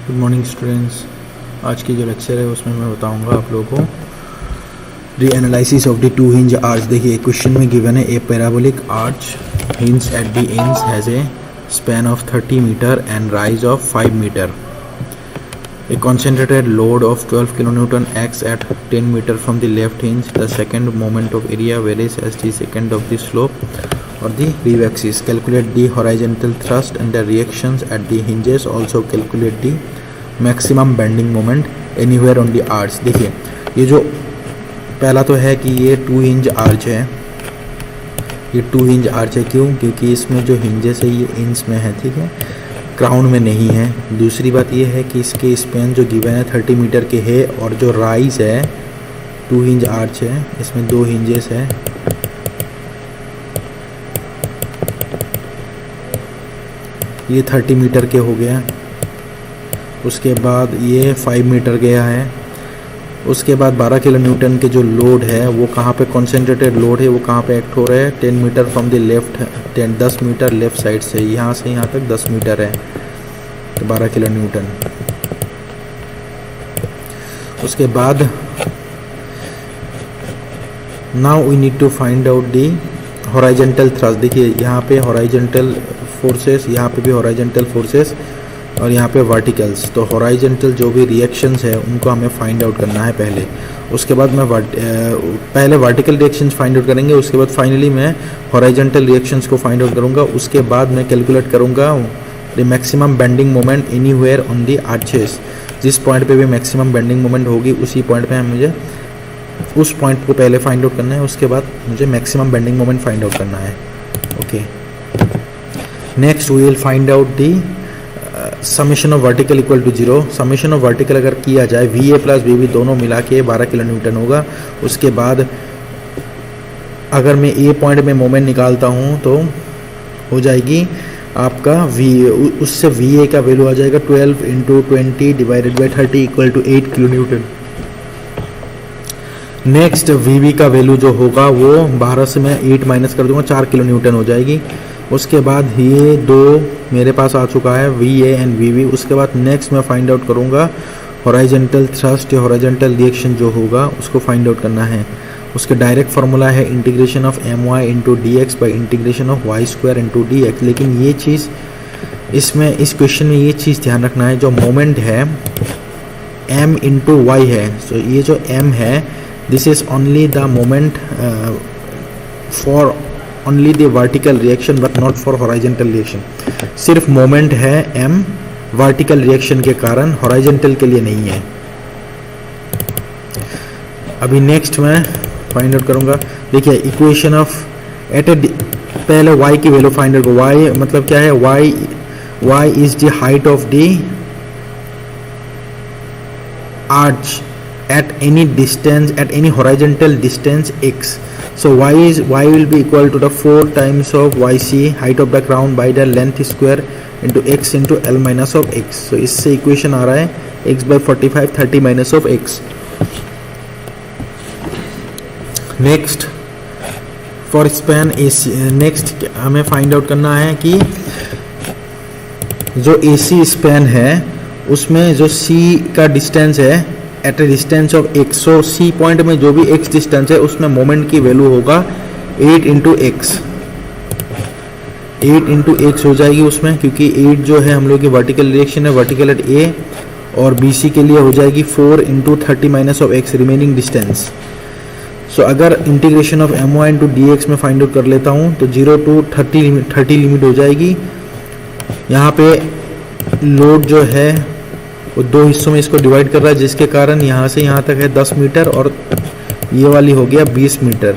Good morning students. आज की जो लेक्चर है उसमें मैं बताऊंगा आप लोगों को reanalysis of the two hinge arch. देखिए क्वेश्चन में गिवन है a parabolic arch hinge at the ends has a span of 30 metre and rise of 5 metre. A concentrated load of 12 kN acts at 10 meter from the left hinge. The second moment of area varies as the second of the slope or the rev axis. Calculate the horizontal thrust and the reactions at the hinges. Also calculate the maximum bending moment anywhere on the arch. देखिए ये जो पहला तो है कि ये 2 hinge arch है। ये 2 हिंज आर्च है क्यों? क्योंकि इसमें जो हिंजेस है ये इंच में है, ठीक है, क्राउन में नहीं है। दूसरी बात ये है कि इसके स्पैन जो गिवन है 30 मीटर के है और जो राइज है 2 हिंज आर्च है, इसमें 2 हिंजेस है। ये 30 मीटर के हो गया। उसके बाद ये 5 मीटर गया है। उसके बाद 12 किलो न्यूटन के जो लोड है वो कहाँ पे कॉन्सेंट्रेटेड लोड है, वो कहाँ पे एक्ट हो रहा है 10 metre from the left, 10 metre left side से, यहाँ से यहाँ तक 10 मीटर है, तो 12 किलो न्यूटन। उसके बाद now we need to find out the horizontal thrust. देखिए यहाँ पे हॉरिजॉन्टल फोर्सेस, यहाँ पे भी हॉरिजॉन्टल फोर्सेस और यहाँ पे वर्टिकल्स। तो हॉरिजॉन्टल जो भी रिएक्शंस है उनको हमें फाइंड आउट करना है पहले। उसके बाद मैं पहले वर्टिकल रिएक्शंस फाइंड आउट करेंगे, उसके बाद फाइनली मैं हॉरिजॉन्टल रिएक्शंस को फाइंड आउट करूँगा। उसके बाद मैं कैलकुलेट करूँगा the maximum bending moment anywhere on the arches. जिस पॉइंट पे भी मैक्सिमम बेंडिंग मोमेंट होगी उसी पॉइंट पे मुझे उस पॉइंट को पहले फाइंड आउट करना है, उसके बाद मुझे maximum bending moment find out करना है। Okay, next we will find out the summation of vertical equal to 0। Summation of vertical अगर किया जाए VA प्लस VB दोनों मिला के 12 किलो न्यूटन होगा। उसके बाद अगर मैं A पॉइंट में मोमेंट निकालता हूँ तो हो जाएगी आपका उससे VA का वैल्यू आ जाएगा 12 into 20 divided by 30 equal to 8 kilo newton. Next VB का वैल्यू जो होगा वो 12 से मैं 8 माइनस कर दूंगा, 4 किलो न्यूटन हो जाएगी। उसके बाद ये 2 मेरे पास आ चुका है VA एंड VB। उसके बाद नेक्स्ट मैं फाइंड आउट करूँगा हॉरिजॉन्टल थ्रस्ट या हॉरिजॉन्टल रिएक्शन जो होगा उसको फाइंड आउट करना है। उसके डायरेक्ट फार्मूला है integration of my into DX by integration of y square into DX। लेकिन ये चीज़ इसमें इस क्वेश्चन में ये चीज़ ध्यान रखना है, जो मोमेंट है m इंटू y है, सो ये जो m है this is only the moment for only the vertical reaction but not for horizontal reaction. सिर्फ मोमेंट है m वर्टिकल रिएक्शन के कारण, हॉरिजॉन्टल के लिए नहीं है। अभी नेक्स्ट मैं फाइंड आउट करूंगा। देखिए इक्वेशन ऑफ एट ए पहले y की वैल्यू फाइंड आउट। y मतलब क्या है, y is the height of the arch at any distance, at any horizontal distance x. So y will be equal to the 4 times of yc height of the crown by the length square into x into L minus of x. So इससे equation आ रहा है x by 45 30 minus of x. Next for span AC, next हमें find out करना है कि जो AC span है उसमें जो C का डिस्टेंस है at a distance of x। So C point में जो भी x डिस्टेंस है उसमें मोमेंट की वैल्यू होगा 8 इंटू एक्स। 8 इंटू एक्स हो जाएगी उसमें, क्योंकि 8 जो है हम लोग की वर्टिकल रिएक्शन है, वर्टिकल एट A, और BC के लिए हो जाएगी 4 into 30 minus of x remaining distance. So अगर integration of my into DX में फाइंड आउट कर लेता हूँ तो 0 टू 30 लिमिट हो जाएगी। यहाँ पे लोड जो है वो 2 हिस्सों में इसको डिवाइड कर रहा है, जिसके कारण यहाँ से यहाँ तक है 10 मीटर और ये वाली हो गया 20 मीटर।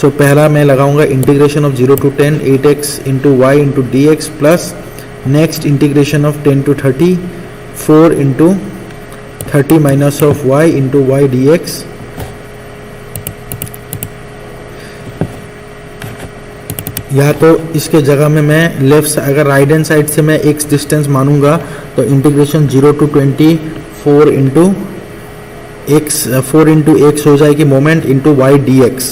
सो पहला मैं लगाऊंगा integration of 0 to 10 8x into y into DX plus next integration of 10 to 30 4 into 30 minus of y into y DX। या तो इसके जगह में मैं लेफ्ट, अगर राइट हैंड साइड से मैं x डिस्टेंस मानूंगा तो इंटीग्रेशन 0 टू 20 4 इंटू x हो जाएगी मोमेंट इंटू y dx।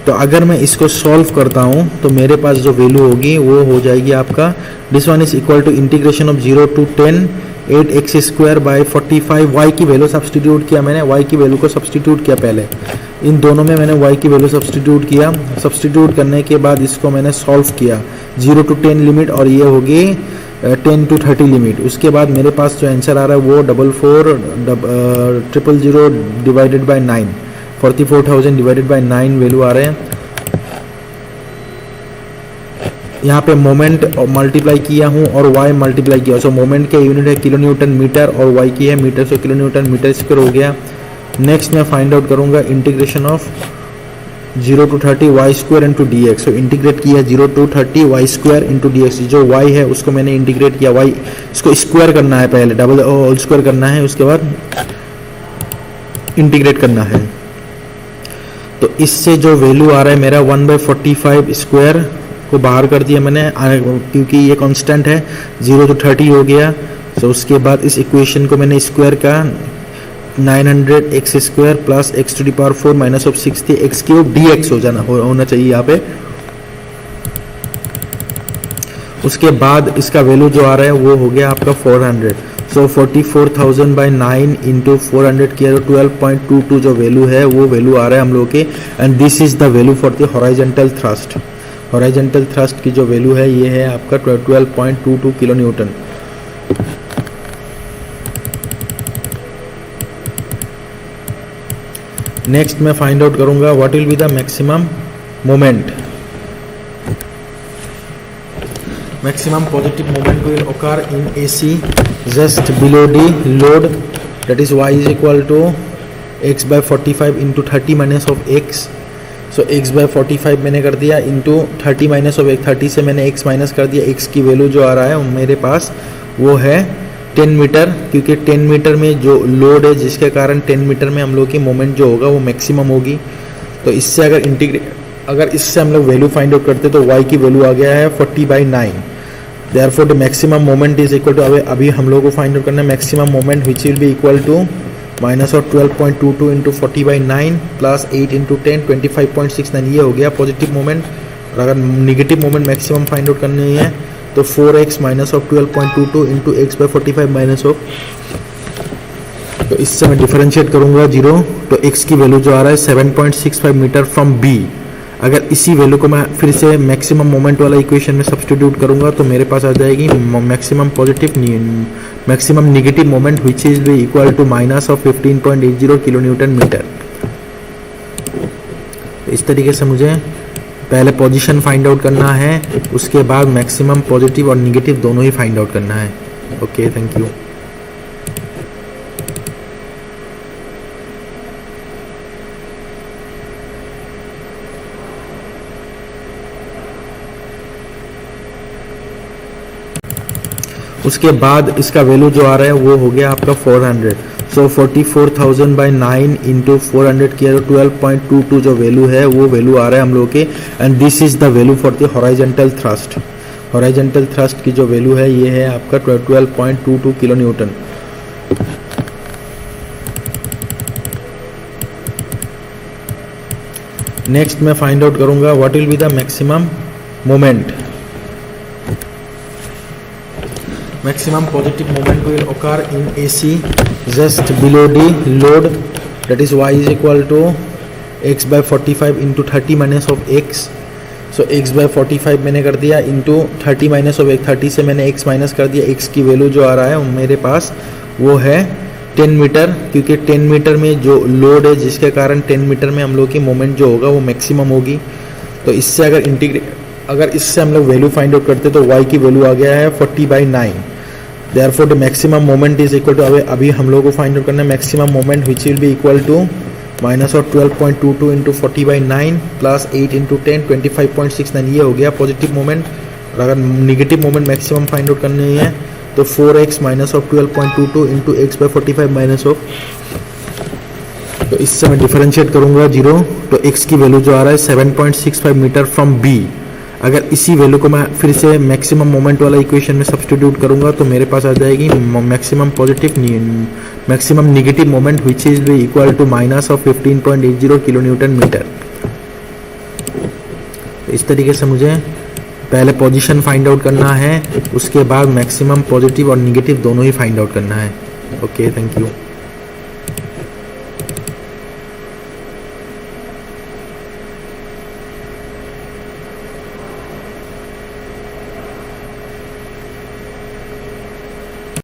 तो अगर मैं इसको सॉल्व करता हूँ तो मेरे पास जो वैल्यू होगी वो हो जाएगी आपका, this one is equal to integration of 0 to 10 8x² by 45, y की वैल्यू सब्सटीट्यूट किया मैंने, वाई की वैल्यू को सब्सटीट्यूट किया पहले, इन दोनों में मैंने वाई की वैल्यू सब्सटीट्यूट किया। सब्सटीट्यूट करने के बाद इसको मैंने सॉल्व किया, 0 to 10 लिमिट और ये होगी 10 to 30 लिमिट। उसके बाद मेरे पास जो आंसर आ रहा है वो 44,000 divided by 9, 44,000 divided by 9 value आ रहे हैं। यहाँ पे मोमेंट मल्टीप्लाई किया हूँ और वाई मल्टीप्लाई किया, सो मोमेंट के यूनिट है किलो न्यूटन मीटर और वाई की है metre, so kilo newton metre square हो गया। नेक्स्ट मैं फाइंड आउट करूँगा integration of 0 to 30 y square into D X. So integrate किया 0 to 30 y square into D X, जो वाई है उसको मैंने इंटीग्रेट किया, वाई इसको स्क्वायर करना है पहले, डबल होल स्क्वायर करना है, उसके बाद इंटीग्रेट करना है। तो इससे जो वैल्यू आ रहा है मेरा 1/45 स्क्वायर को बाहर कर दिया मैंने, क्योंकि ये कांस्टेंट है, 0 to 30 हो गया। तो उसके बाद इस इक्वेशन को मैंने स्क्वायर का 900x² plus x⁴ minus of 60 x³ dx होना चाहिए यहाँ पे। उसके बाद इसका वैल्यू जो आ रहा है वो हो गया आपका 400। सो 44,000 बाई 9 इंटू 400 किया तो 12.22 जो वैल्यू है वो वैल्यू आ रहा है हम लोग के, and this is the value for the horizontal thrust. Horizontal thrust की जो वैल्यू है ये है आपका 12.22 किलो न्यूटन। नेक्स्ट मैं फाइंड आउट करूंगा what will be the maximum moment. Maximum positive moment will occur in AC just below the load, that is y is equal to x/45 into 30 minus of x। So x/45 मैंने कर दिया into 30 minus of 30 से मैंने x minus कर दिया। x की value जो आ रहा है मेरे पास वो है 10 मीटर, क्योंकि 10 मीटर में जो लोड है जिसके कारण 10 मीटर में हम लोग की मोमेंट जो होगा वो मैक्सिमम होगी। तो इससे अगर इससे हम लोग वैल्यू फाइंड आउट करते तो y की वैल्यू आ गया है 40/9। Therefore the maximum moment is equal to, अभी हम लोग को फाइंड आउट करना है maximum moment which will be equal to minus of 12.22 into 40/9 plus 8 into 10 25.69, ये हो गया पॉजिटिव मोमेंट। और अगर negative moment maximum find out करनी है तो 4x minus of 12.22 into x/45 minus of, तो इससे मैं डिफरेंशिएट करूंगा 0, तो x की वैल्यू जो आ रहा है 7.65 मीटर फ्रॉम b। अगर इसी वैल्यू को मैं फिर से मैक्सिमम मोमेंट वाला इक्वेशन में सब्स्टिट्यूट करूंगा तो मेरे पास आ जाएगी maximum positive maximum negative moment which is be equal to minus of 15.80 kilo newton metre. इस तरीके से मुझे पहले पोजीशन फाइंड आउट करना है, उसके बाद मैक्सिमम पॉजिटिव और निगेटिव दोनों ही फाइंड आउट करना है। Okay, thank you. उसके बाद इसका वैल्यू जो आ रहा है वो हो गया आपका 400। सो 44,000 बाई 9 इंटू 400 किया तो 12.22 जो वैल्यू है वो वैल्यू आ रहा है हम लोग के, and this is the value for the horizontal thrust. Horizontal thrust की जो वैल्यू है ये है आपका 12.22 किलो न्यूटन। नेक्स्ट मैं फाइंड आउट करूंगा what will be the maximum moment. Maximum positive moment will occur in AC just below the load, that is y is equal to x/45 into 30 minus of x। So x/45 मैंने कर दिया into 30 minus of 30 से मैंने x minus कर दिया। x की value जो आ रहा है मेरे पास वो है 10 मीटर, क्योंकि 10 मीटर में जो लोड है जिसके कारण 10 मीटर में हम लोग की मोमेंट जो होगा वो मैक्सिमम होगी। तो इससे अगर इससे हम लोग वैल्यू फाइंड आउट करते तो y की वैल्यू आ गया है 40/9। Therefore the maximum moment is equal to, अभी हम लोग को फाइंड आउट करना है maximum moment which will be equal to minus of 12.22 into 40/9 plus 8 into 10 25.69, ये हो गया पॉजिटिव मोमेंट। और अगर negative moment maximum find out करनी है तो 4x minus of 12.22 into x/45 minus of, तो इससे मैं डिफरेंशिएट करूंगा 0, तो x की वैल्यू जो आ रहा है 7.65 मीटर फ्रॉम b। अगर इसी वैल्यू को मैं फिर से मैक्सिमम मोमेंट वाला इक्वेशन में सब्स्टिट्यूट करूंगा तो मेरे पास आ जाएगी maximum positive maximum negative moment which is be equal to minus of 15.80 kilo newton metre. इस तरीके से मुझे पहले पोजीशन फाइंड आउट करना है, उसके बाद मैक्सिमम पॉजिटिव और निगेटिव दोनों ही फाइंड आउट करना है। Okay, thank you.